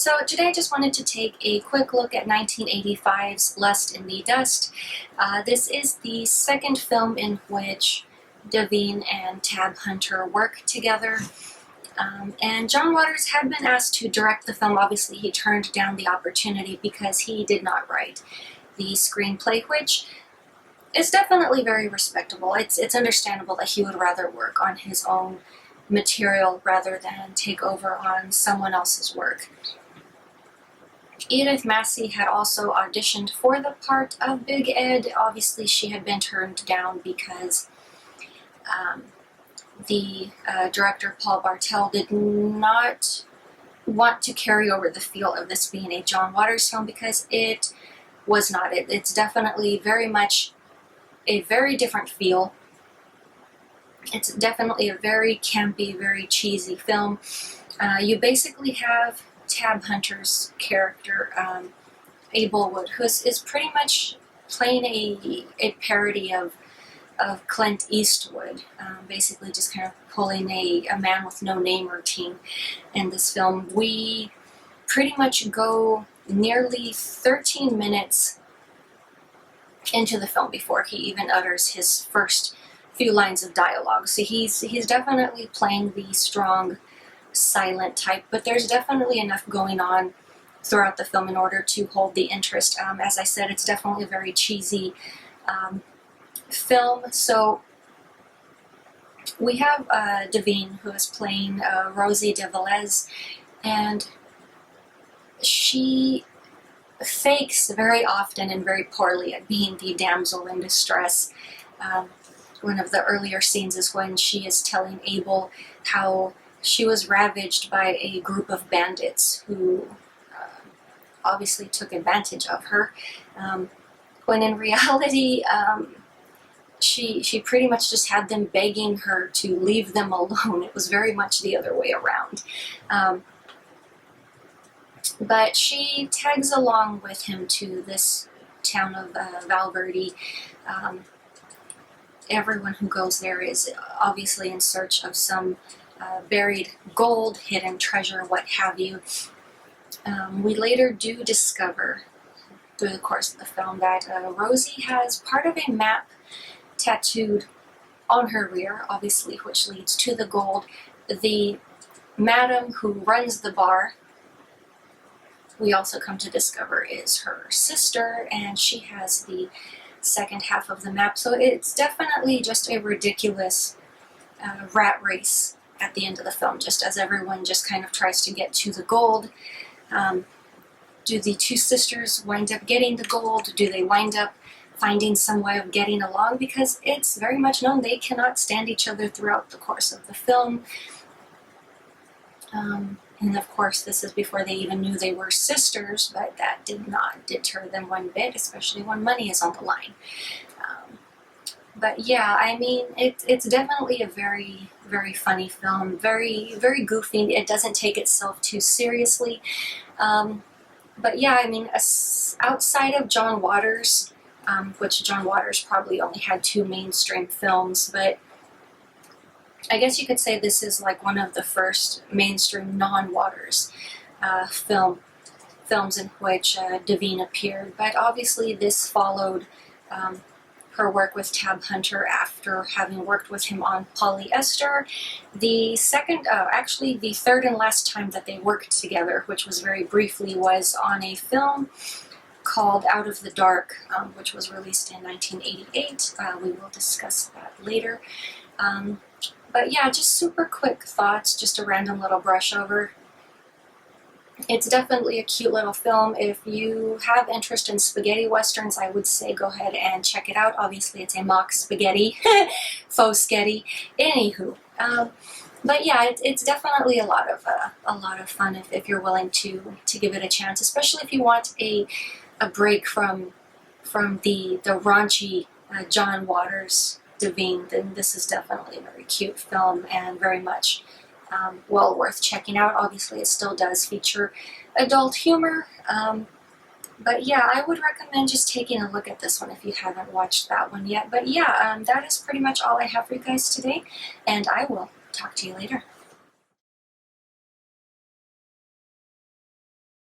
So today I just wanted to take a quick look at 1985's Lust in the Dust. This is the second film in which Devine and Tab Hunter work together. And John Waters had been asked to direct the film. Obviously he turned down the opportunity because he did not write the screenplay, which is definitely very respectable. It's understandable that he would rather work on his own material rather than take over on someone else's work. Edith Massey had also auditioned for the part of Big Ed. Obviously she had been turned down because the director Paul Bartel did not want to carry over the feel of this being a John Waters film, because it was not. It's definitely very much a very different feel. It's definitely a very campy, very cheesy film. You basically have Tab Hunter's character, Abel Wood, who is pretty much playing a parody of Clint Eastwood, basically just kind of pulling a man with no name routine in this film. We pretty much go nearly 13 minutes into the film before he even utters his first few lines of dialogue. So he's definitely playing the strong, silent type, but there's definitely enough going on throughout the film in order to hold the interest. As I said, it's definitely a very cheesy film. So we have Devine, who is playing Rosie de Velez, and she fakes very often and very poorly at being the damsel in distress. One of the earlier scenes is when she is telling Abel how she was ravaged by a group of bandits who obviously took advantage of her, when in reality she pretty much just had them begging her to leave them alone. It was very much the other way around. But she tags along with him to this town of Valverde. Everyone who goes there is obviously in search of some buried gold, hidden treasure, what have you. We later do discover through the course of the film that Rosie has part of a map tattooed on her rear, obviously, which leads to the gold. The madam who runs the bar, we also come to discover, is her sister, and she has the second half of the map. So it's definitely just a ridiculous rat race at the end of the film, just as everyone just kind of tries to get to the gold. Do the two sisters wind up getting the gold? Do they wind up finding some way of getting along? Because it's very much known they cannot stand each other throughout the course of the film. And of course this is before they even knew they were sisters, but that did not deter them one bit, especially when money is on the line. But yeah, I mean, it's definitely a very, very funny film, very, very goofy. It doesn't take itself too seriously. But yeah, I mean, outside of John Waters, which John Waters probably only had 2 mainstream films, but I guess you could say this is like one of the first mainstream non-Waters films in which Devine appeared. But obviously this followed her work with Tab Hunter after having worked with him on Polyester. The third and last time that they worked together, which was very briefly, was on a film called Out of the Dark, which was released in 1988. We will discuss that later. But yeah, just super quick thoughts, just a random little brush over. It's definitely a cute little film. If you have interest in spaghetti westerns, I would say go ahead and check it out. Obviously it's a mock spaghetti, faux sketty, anywho. But yeah, it's definitely a lot of fun if you're willing to give it a chance, especially if you want a break from the raunchy John Waters Devine. Then this is definitely a very cute film and very much well worth checking out. Obviously it still does feature adult humor, but yeah, I would recommend just taking a look at this one if you haven't watched that one yet. But yeah, that is pretty much all I have for you guys today, and I will talk to you later.